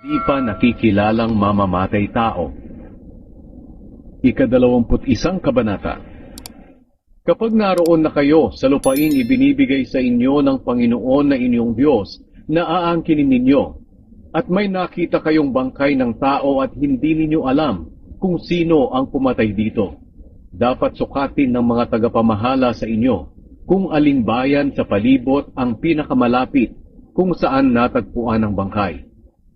Di pa nakikilalang mamamatay tao. Ika-21 kabanata. Kapag naroon na kayo sa lupaing ibinibigay sa inyo ng Panginoon na inyong Diyos, na aangkinin ninyo, at may nakita kayong bangkay ng tao at hindi ninyo alam kung sino ang pumatay dito, dapat sukatin ng mga tagapamahala sa inyo kung aling bayan sa palibot ang pinakamalapit kung saan natagpuan ang bangkay.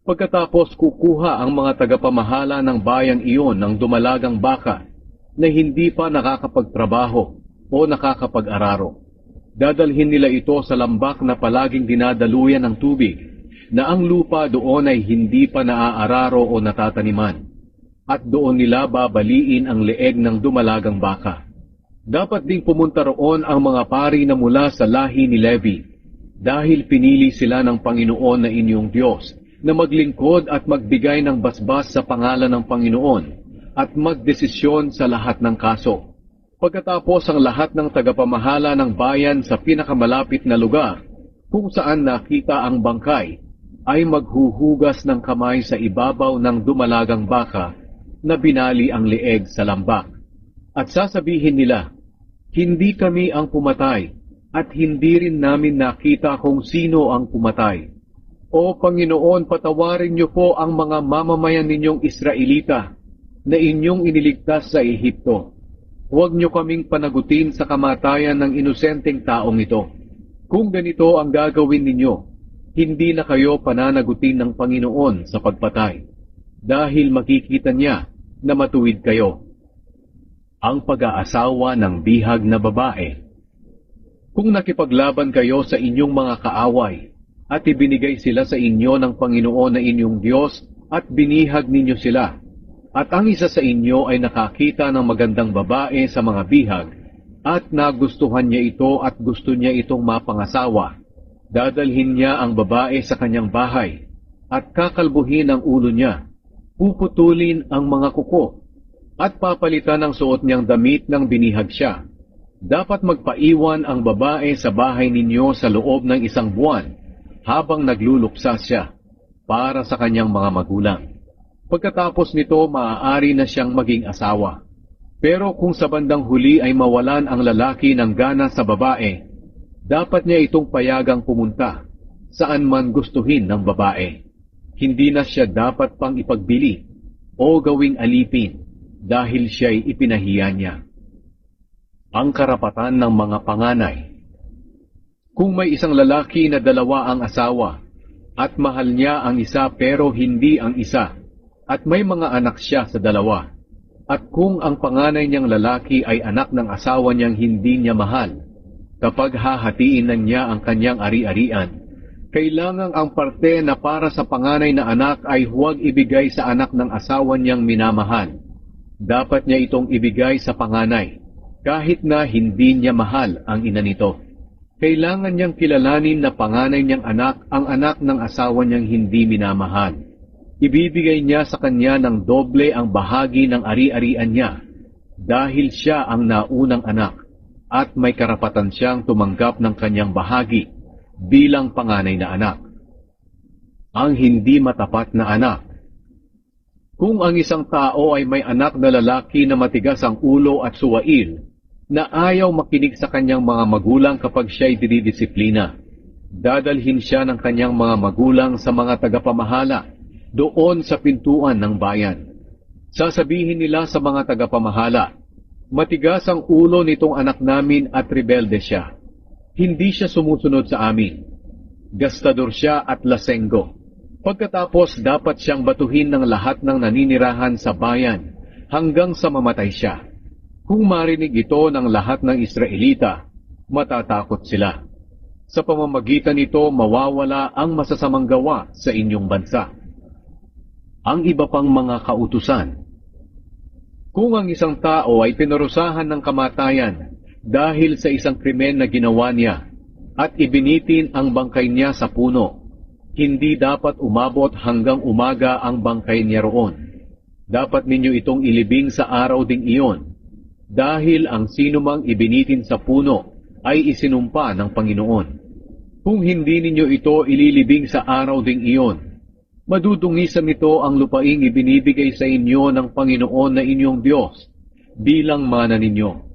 Pagkatapos kukuha ang mga tagapamahala ng bayang iyon ng dumalagang baka na hindi pa nakakapagtrabaho o nakakapag-araro. Dadalhin nila ito sa lambak na palaging dinadaluyan ng tubig, na ang lupa doon ay hindi pa naaararo o natataniman, at doon nila babaliin ang leeg ng dumalagang baka. Dapat ding pumunta roon ang mga pari na mula sa lahi ni Levi, dahil pinili sila ng Panginoon na inyong Diyos, na maglingkod at magbigay ng basbas sa pangalan ng Panginoon, at magdesisyon sa lahat ng kaso. Pagkatapos ang lahat ng tagapamahala ng bayan sa pinakamalapit na lugar, kung saan nakita ang bangkay, ay maghuhugas ng kamay sa ibabaw ng dumalagang baka na binali ang leeg sa lambak. At sasabihin nila, hindi kami ang pumatay, at hindi rin namin nakita kung sino ang pumatay. O Panginoon, patawarin niyo po ang mga mamamayan ninyong Israelita na inyong iniligtas sa Ehipto. Huwag niyo kaming panagutin sa kamatayan ng inosenteng taong ito. Kung ganito ang gagawin ninyo, hindi na kayo pananagutin ng Panginoon sa pagpatay, dahil makikita niya na matuwid kayo. Ang pag-aasawa ng bihag na babae. Kung nakipaglaban kayo sa inyong mga kaaway, at ibinigay sila sa inyo ng Panginoon na inyong Diyos, at binihag ninyo sila, at ang isa sa inyo ay nakakita ng magandang babae sa mga bihag, at nagustuhan niya ito at gusto niya itong mapangasawa, dadalhin niya ang babae sa kanyang bahay, at kakalbuhin ang ulo niya, puputulin ang mga kuko, at papalitan ang suot niyang damit ng binihag siya. Dapat magpaiwan ang babae sa bahay ninyo sa loob ng 1 buwan, habang nagluluksa siya, para sa kanyang mga magulang. Pagkatapos nito, maaari na siyang maging asawa. Pero kung sa bandang huli ay mawalan ang lalaki ng gana sa babae, dapat niya itong payagang pumunta, saan man gustuhin ng babae. Hindi na siya dapat pang ipagbili o gawing alipin, dahil siya'y ipinahiya niya. Ang karapatan ng mga panganay. Kung may isang lalaki na 2 ang asawa, at mahal niya ang isa pero hindi ang isa, at may mga anak siya sa 2, at kung ang panganay niyang lalaki ay anak ng asawa niyang hindi niya mahal, kapag hahatiin na niya ang kanyang ari-arian, kailangang ang parte na para sa panganay na anak ay huwag ibigay sa anak ng asawa niyang minamahal. Dapat niya itong ibigay sa panganay, kahit na hindi niya mahal ang ina nito. Kailangan niyang kilalanin na panganay niyang anak ang anak ng asawa niyang hindi minamahal. Ibibigay niya sa kanya ng doble ang bahagi ng ari-arian niya, dahil siya ang naunang anak, at may karapatan siyang tumanggap ng kanyang bahagi bilang panganay na anak. Ang hindi matapat na anak. Kung ang isang tao ay may anak na lalaki na matigas ang ulo at suwail, na ayaw makinig sa kanyang mga magulang kapag siya'y dinidisiplina, dadalhin siya ng kanyang mga magulang sa mga tagapamahala doon sa pintuan ng bayan. Sasabihin nila sa mga tagapamahala, matigas ang ulo nitong anak namin at rebelde siya. Hindi siya sumusunod sa amin. Gastador siya at lasenggo. Pagkatapos dapat siyang batuhin ng lahat ng naninirahan sa bayan hanggang sa mamatay siya. Kung marinig ito ng lahat ng Israelita, matatakot sila. Sa pamamagitan nito, mawawala ang masasamang gawa sa inyong bansa. Ang iba pang mga kautusan. Kung ang isang tao ay pinarusahan ng kamatayan dahil sa isang krimen na ginawa niya, at ibinitin ang bangkay niya sa puno, hindi dapat umabot hanggang umaga ang bangkay niya roon. Dapat ninyo itong ilibing sa araw ding iyon, dahil ang sinumang ibinitin sa puno ay isinumpa ng Panginoon. Kung hindi ninyo ito ililibing sa araw ding iyon, Madudungisan nito ang lupaing ibinibigay sa inyo ng Panginoon na inyong Diyos bilang mana ninyo.